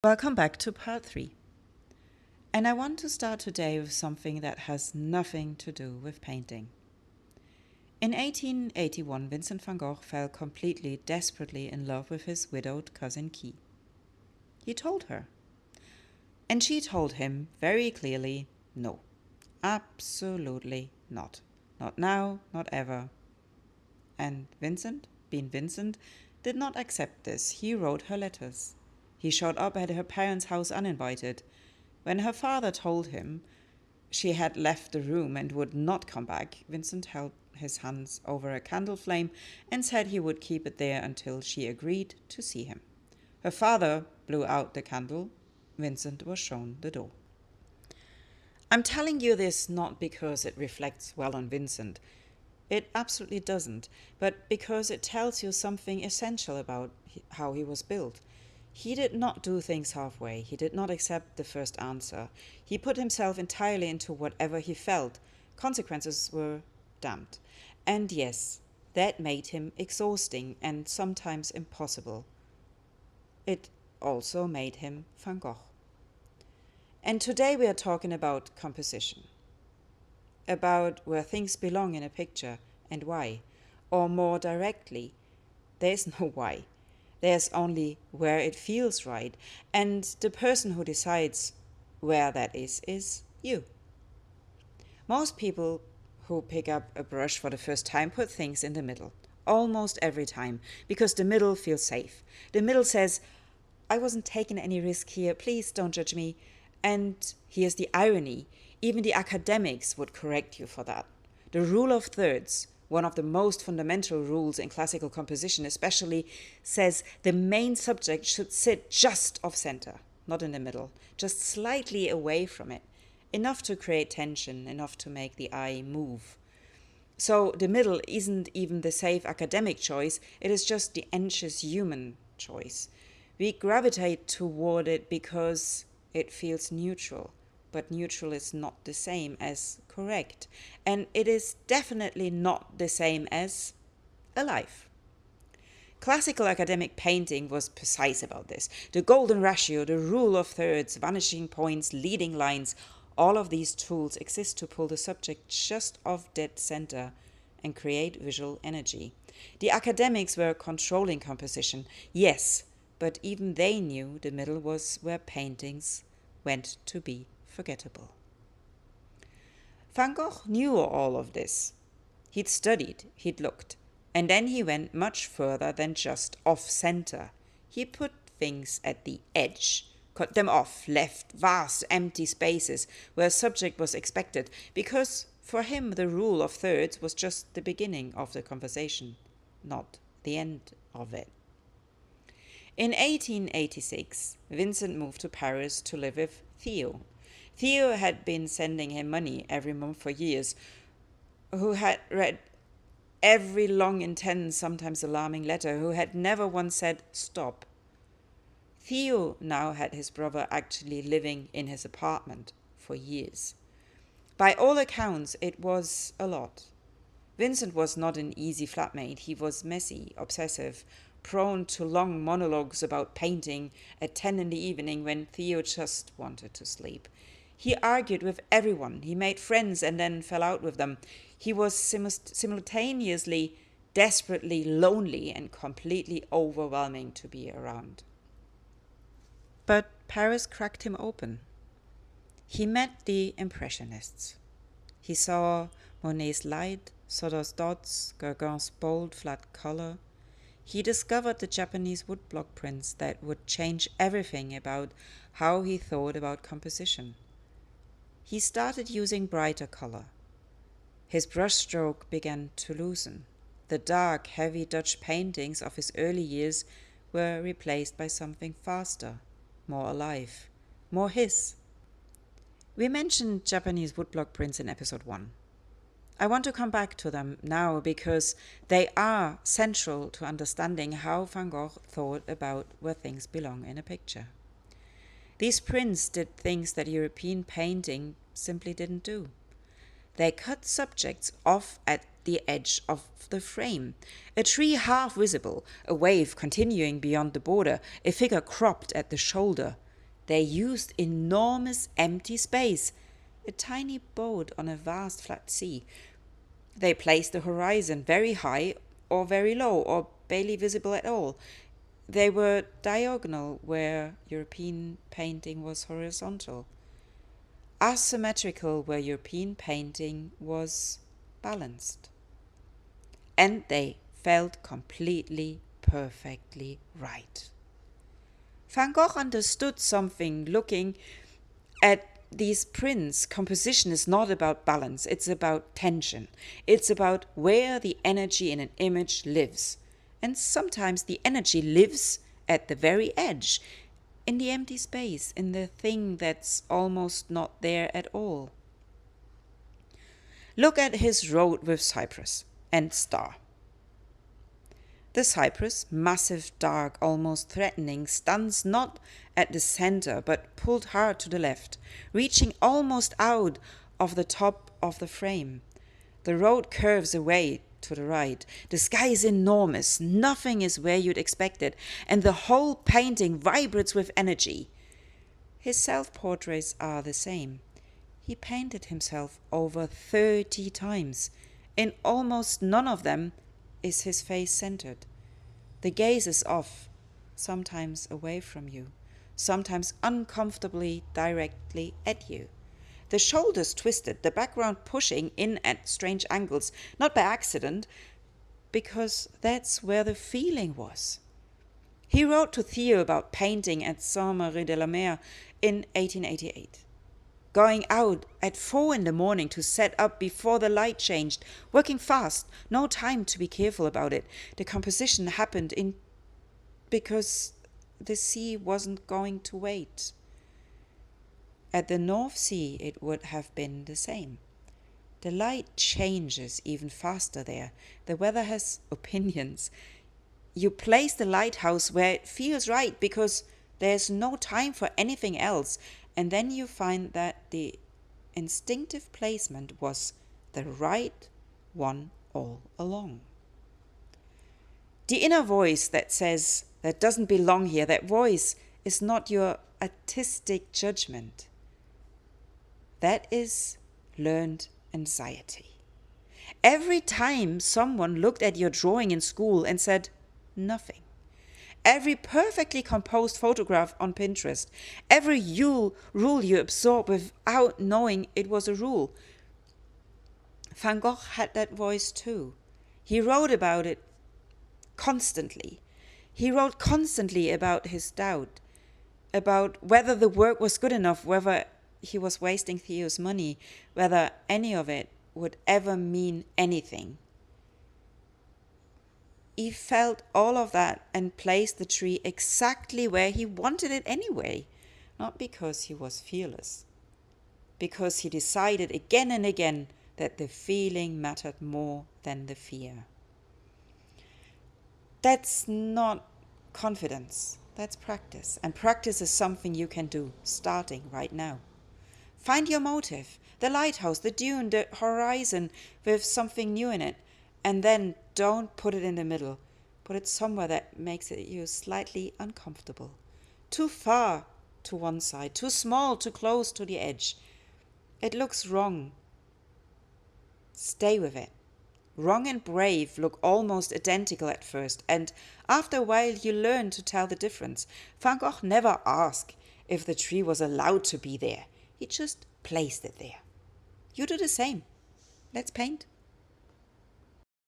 Welcome back to part 3. And I want to start today with something that has nothing to do with painting. In 1881, Vincent van Gogh fell completely, desperately in love with his widowed cousin Key. He told her. And she told him very clearly, no, absolutely not. Not now, not ever. And Vincent, being Vincent, did not accept this. He wrote her letters. He showed up at her parents' house uninvited. When her father told him she had left the room and would not come back, Vincent held his hands over a candle flame and said he would keep it there until she agreed to see him. Her father blew out the candle. Vincent was shown the door. I'm telling you this not because it reflects well on Vincent. It absolutely doesn't, but because it tells you something essential about how he was built. He did not do things halfway. He did not accept the first answer. He put himself entirely into whatever he felt. Consequences were damned. And yes, that made him exhausting and sometimes impossible. It also made him Van Gogh. And today we are talking about composition. About where things belong in a picture and why. Or more directly, there is no why. There's only where it feels right, and the person who decides where that is you. Most people who pick up a brush for the first time put things in the middle, almost every time, because the middle feels safe. The middle says, I wasn't taking any risk here, please don't judge me. And here's the irony, even the academics would correct you for that. The rule of thirds, one of the most fundamental rules in classical composition especially, says the main subject should sit just off center, not in the middle, just slightly away from it, enough to create tension, enough to make the eye move. So the middle isn't even the safe academic choice, it is just the anxious human choice. We gravitate toward it because it feels neutral. But neutral is not the same as correct. And it is definitely not the same as alive. Classical academic painting was precise about this. The golden ratio, the rule of thirds, vanishing points, leading lines, all of these tools exist to pull the subject just off dead center and create visual energy. The academics were controlling composition, yes, but even they knew the middle was where paintings went to be forgettable. Van Gogh knew all of this. He'd studied, he'd looked, and then he went much further than just off-center. He put things at the edge, cut them off, left vast empty spaces where a subject was expected, because for him the rule of thirds was just the beginning of the conversation, not the end of it. In 1886, Vincent moved to Paris to live with Theo. Theo had been sending him money every month for years, who had read every long, intense, sometimes alarming letter, who had never once said, stop. Theo now had his brother actually living in his apartment for years. By all accounts, it was a lot. Vincent was not an easy flatmate. He was messy, obsessive, prone to long monologues about painting at 10 in the evening when Theo just wanted to sleep. He argued with everyone. He made friends and then fell out with them. He was simultaneously desperately lonely and completely overwhelming to be around. But Paris cracked him open. He met the Impressionists. He saw Monet's light, Soto's dots, Gauguin's bold, flat color. He discovered the Japanese woodblock prints that would change everything about how he thought about composition. He started using brighter color. His brushstroke began to loosen. The dark, heavy Dutch paintings of his early years were replaced by something faster, more alive, more his. We mentioned Japanese woodblock prints in episode 1. I want to come back to them now because they are central to understanding how Van Gogh thought about where things belong in a picture. These prints did things that European painting simply didn't do. They cut subjects off at the edge of the frame. A tree half visible, a wave continuing beyond the border, a figure cropped at the shoulder. They used enormous empty space, a tiny boat on a vast flat sea. They placed the horizon very high or very low or barely visible at all. They were diagonal where European painting was horizontal, asymmetrical where European painting was balanced. And they felt completely, perfectly right. Van Gogh understood something looking at these prints. Composition is not about balance, it's about tension. It's about where the energy in an image lives. And sometimes the energy lives at the very edge, in the empty space, in the thing that's almost not there at all. Look at his road with cypress and star. The cypress, massive, dark, almost threatening, stands not at the center but pulled hard to the left, reaching almost out of the top of the frame. The road curves away to the right. The sky is enormous, nothing is where you'd expect it, and the whole painting vibrates with energy. His self-portraits are the same. He painted himself over 30 times. In almost none of them is his face centered. The gaze is off, sometimes away from you, sometimes uncomfortably directly at you. The shoulders twisted, the background pushing in at strange angles, not by accident, because that's where the feeling was. He wrote to Theo about painting at Saint-Marie-de-la-Mer in 1888. Going out at 4 a.m. to set up before the light changed, working fast, no time to be careful about it. The composition happened because the sea wasn't going to wait. At the North Sea it would have been the same. The light changes even faster there. The weather has opinions. You place the lighthouse where it feels right because there's no time for anything else. And then you find that the instinctive placement was the right one all along. The inner voice that says, that doesn't belong here, that voice is not your artistic judgment. That is learned anxiety. Every time someone looked at your drawing in school and said nothing, every perfectly composed photograph on Pinterest, every rule you absorb without knowing it was a rule. Van Gogh had that voice too. He wrote about it constantly. He wrote constantly about his doubt, about whether the work was good enough, whether he was wasting Theo's money, whether any of it would ever mean anything. He felt all of that and placed the tree exactly where he wanted it anyway, not because he was fearless, because he decided again and again that the feeling mattered more than the fear. That's not confidence, that's practice, and practice is something you can do starting right now. Find your motive, the lighthouse, the dune, the horizon with something new in it, and then don't put it in the middle. Put it somewhere that makes you slightly uncomfortable. Too far to one side, too small, too close to the edge. It looks wrong. Stay with it. Wrong and brave look almost identical at first, and after a while you learn to tell the difference. Van Gogh never asked if the tree was allowed to be there. He just placed it there. You do the same. Let's paint.